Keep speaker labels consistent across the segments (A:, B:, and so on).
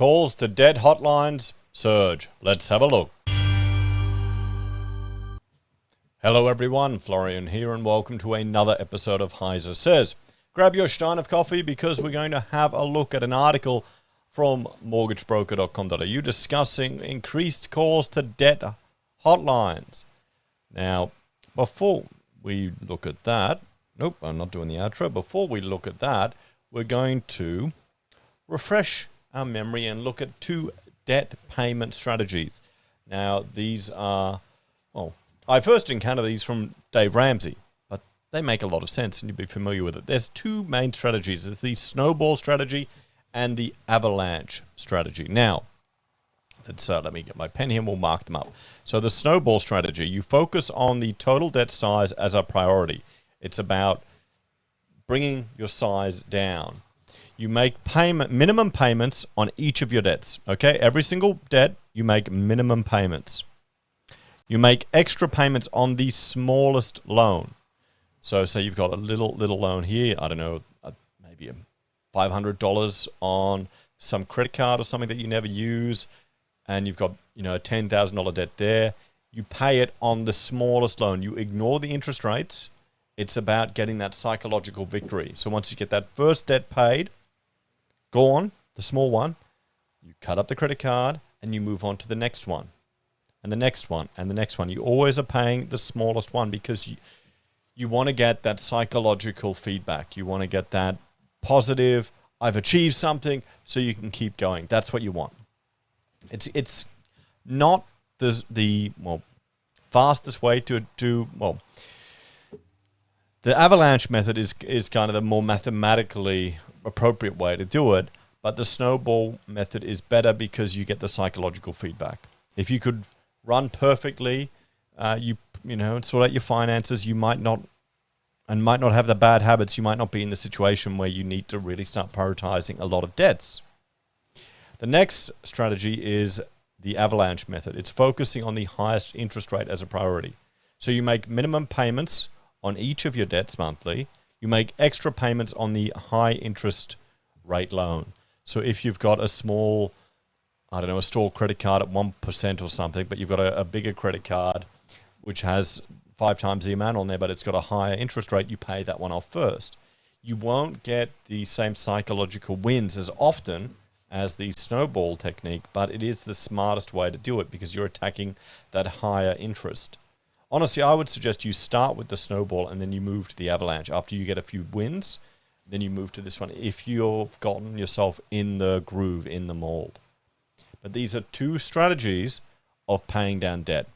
A: Calls to debt hotlines surge. Let's have a look. Hello everyone, Florian here and welcome to another episode of HeiseSays. Grab your stein of coffee because we're going to have a look at an article from mortgagebroker.com.au discussing increased calls to debt hotlines. Now, before we look at that, nope, I'm not doing the outro. Before we look at that, we're going to refresh our memory and look at two debt payment strategies. Now, these are, well, I first encountered these from Dave Ramsey, but they make a lot of sense and you'll be familiar with it. There's two main strategies. There's the snowball strategy and the avalanche strategy. Now, let me get my pen here and we'll mark them up. So the snowball strategy, you focus on the total debt size as a priority. It's about bringing your size down. You make minimum payments on each of your debts. Okay, every single debt, you make minimum payments. You make extra payments on the smallest loan. So say you've got a little loan here, I don't know, maybe $500 on some credit card or something that you never use, and you've got, a $10,000 debt there. You pay it on the smallest loan. You ignore the interest rates. It's about getting that psychological victory. So once you get that first debt paid, go on, the small one, you cut up the credit card and you move on to the next one and the next one and the next one. You always are paying the smallest one because you want to get that psychological feedback. You want to get that positive, I've achieved something, so you can keep going. That's what you want. It's not the fastest way to do, the avalanche method is kind of the more mathematically appropriate way to do it, but the snowball method is better because you get the psychological feedback. If you could run perfectly, sort out your finances, you might not have the bad habits. You might not be in the situation where you need to really start prioritizing a lot of debts. The next strategy is the avalanche method. It's focusing on the highest interest rate as a priority. So you make minimum payments on each of your debts monthly. You make extra payments on the high interest rate loan. So if you've got a small, a store credit card at 1% or something, but you've got a bigger credit card which has 5 times the amount on there, but it's got a higher interest rate, you pay that one off first. You won't get the same psychological wins as often as the snowball technique, but it is the smartest way to do it because you're attacking that higher interest. Honestly, I would suggest you start with the snowball and then you move to the avalanche. After you get a few wins, then you move to this one if you've gotten yourself in the groove, in the mold. But these are two strategies of paying down debt.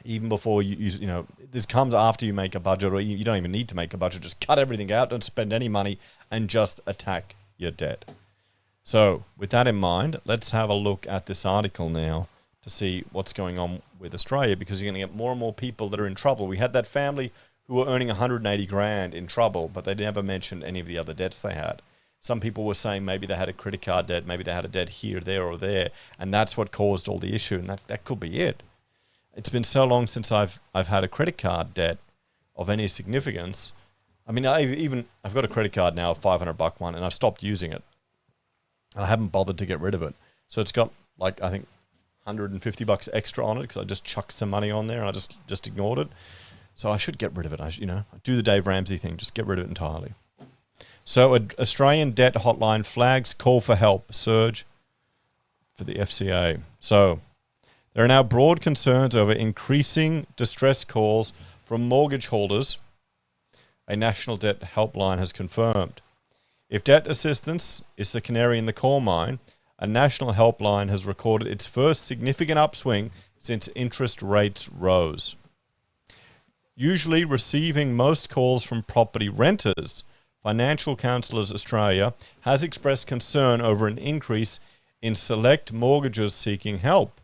A: Even before this comes after you make a budget, or you don't even need to make a budget. Just cut everything out, don't spend any money, and just attack your debt. So with that in mind, let's have a look at this article now to see what's going on with Australia, because you're going to get more and more people that are in trouble. We had that family who were earning 180 grand in trouble, but they never mentioned any of the other debts they had. Some people were saying maybe they had a credit card debt, maybe they had a debt here, there, or there, and that's what caused all the issue, and that could be it. It's been so long since I've had a credit card debt of any significance. I mean, I've got a credit card now, a $500 one, and I've stopped using it. And I haven't bothered to get rid of it. So it's got, I think, $150 extra on it because I just chucked some money on there and I just ignored it. So I should get rid of it. I do the Dave Ramsey thing, just get rid of it entirely. So Australian debt hotline flags call for help surge for the FCA. So there are now broad concerns over increasing distress calls from mortgage holders, a national debt helpline has confirmed. If debt assistance is the canary in the coal mine, a national helpline has recorded its first significant upswing since interest rates rose. Usually receiving most calls from property renters, Financial Counsellors Australia has expressed concern over an increase in select mortgagors seeking help.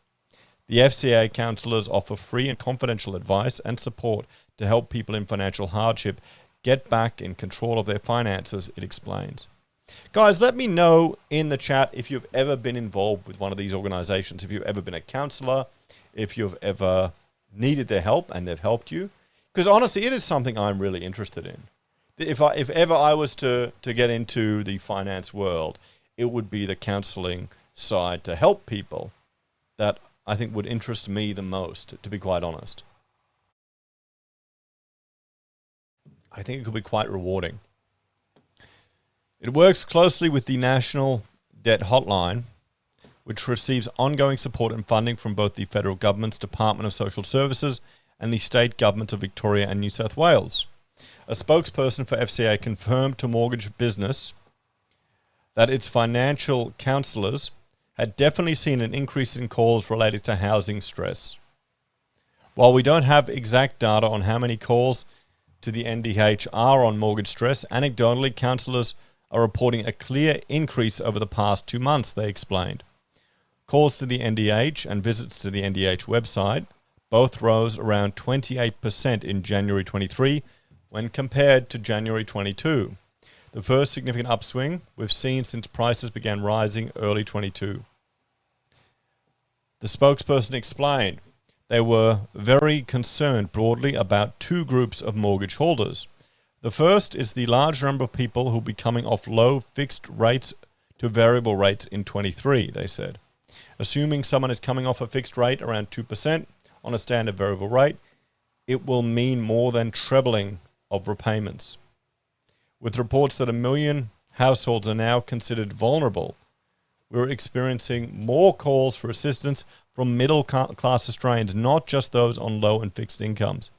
A: The FCA counsellors offer free and confidential advice and support to help people in financial hardship get back in control of their finances, it explains. Guys, let me know in the chat if you've ever been involved with one of these organizations, if you've ever been a counselor, if you've ever needed their help and they've helped you. Because honestly, it is something I'm really interested in. If ever I was to get into the finance world, it would be the counseling side to help people that I think would interest me the most, to be quite honest. I think it could be quite rewarding. It works closely with the National Debt Hotline, which receives ongoing support and funding from both the federal government's Department of Social Services and the state governments of Victoria and New South Wales. A spokesperson for FCA confirmed to Mortgage Business that its financial counsellors had definitely seen an increase in calls related to housing stress. While we don't have exact data on how many calls to the NDH are on mortgage stress, anecdotally, counsellors are reporting a clear increase over the past 2 months, they explained. Calls to the NDH and visits to the NDH website both rose around 28% in January 23 when compared to January 22, the first significant upswing we've seen since prices began rising early 22. The spokesperson explained they were very concerned broadly about two groups of mortgage holders. The first is the large number of people who will be coming off low fixed rates to variable rates in 23, they said. Assuming someone is coming off a fixed rate around 2% on a standard variable rate, it will mean more than trebling of repayments. With reports that 1 million households are now considered vulnerable, we're experiencing more calls for assistance from middle-class Australians, not just those on low and fixed incomes.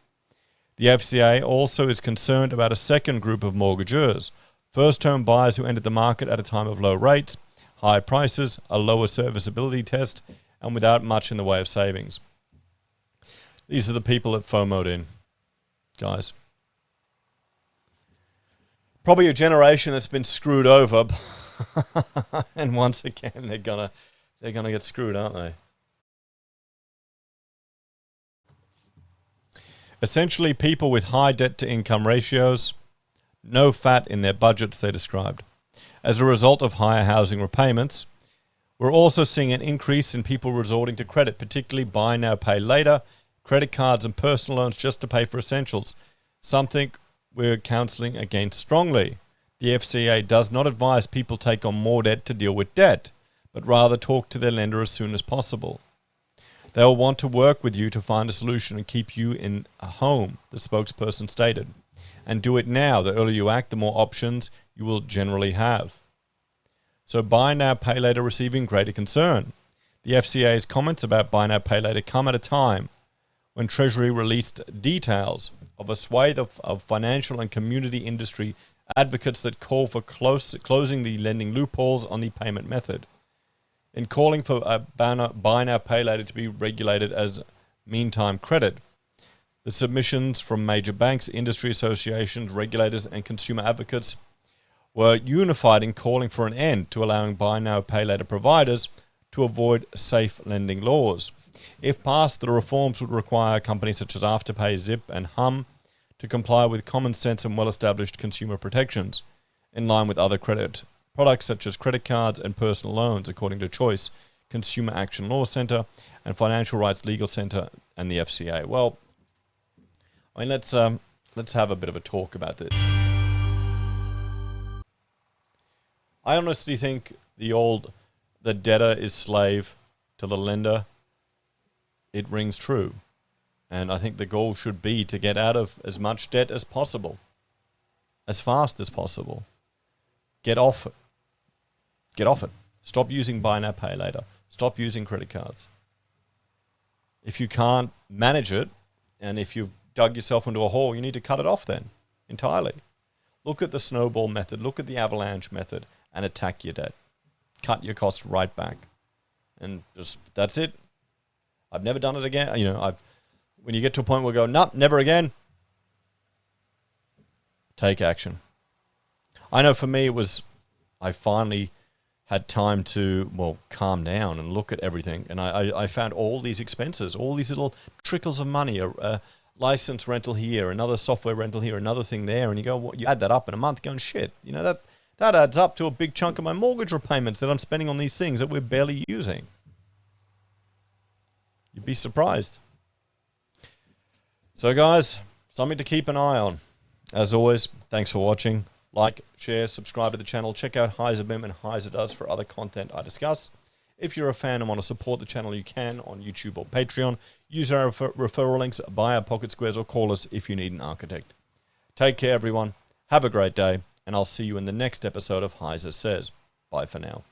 A: The FCA also is concerned about a second group of mortgagors, first-home buyers who entered the market at a time of low rates, high prices, a lower serviceability test, and without much in the way of savings. These are the people that FOMO'd in, guys. Probably a generation that's been screwed over, and once again they're gonna get screwed, aren't they? Essentially, people with high debt-to-income ratios, no fat in their budgets, they described. As a result of higher housing repayments, we're also seeing an increase in people resorting to credit, particularly buy now, pay later, credit cards and personal loans just to pay for essentials, something we're counselling against strongly. The FCA does not advise people take on more debt to deal with debt, but rather talk to their lender as soon as possible. They will want to work with you to find a solution and keep you in a home, the spokesperson stated. And do it now. The earlier you act, the more options you will generally have. So buy now, pay later receiving greater concern. The FCA's comments about buy now, pay later come at a time when Treasury released details of a swathe of financial and community industry advocates that call for closing the lending loopholes on the payment method. In calling for a buy now, pay later to be regulated as meantime credit, the submissions from major banks, industry associations, regulators, and consumer advocates were unified in calling for an end to allowing buy now, pay later providers to avoid safe lending laws. If passed, the reforms would require companies such as Afterpay, Zip, and Hum to comply with common sense and well-established consumer protections, in line with other credit products such as credit cards and personal loans, according to Choice, Consumer Action Law Centre, and Financial Rights Legal Centre, and the FCA. Well, I mean, let's have a bit of a talk about this. I honestly think the debtor is slave to the lender. It rings true. And I think the goal should be to get out of as much debt as possible, as fast as possible. Get off it. Get off it. Stop using buy now, pay later. Stop using credit cards. If you can't manage it, and if you've dug yourself into a hole, you need to cut it off then, entirely. Look at the snowball method. Look at the avalanche method and attack your debt. Cut your costs right back. And just, that's it. I've never done it again. You know, when you get to a point where you go, nope, never again. Take action. I know for me it was, I finally had time to, calm down and look at everything. And I found all these expenses, all these little trickles of money, a license rental here, another software rental here, another thing there. And you go, you add that up in a month going, shit, you know, that adds up to a big chunk of my mortgage repayments that I'm spending on these things that we're barely using. You'd be surprised. So guys, something to keep an eye on. As always, thanks for watching. Like, share, subscribe to the channel. Check out HeiseBim and Heise Does for other content I discuss. If you're a fan and want to support the channel, you can on YouTube or Patreon. Use our referral links, buy our pocket squares, or call us if you need an architect. Take care, everyone. Have a great day, and I'll see you in the next episode of HeiseSays. Bye for now.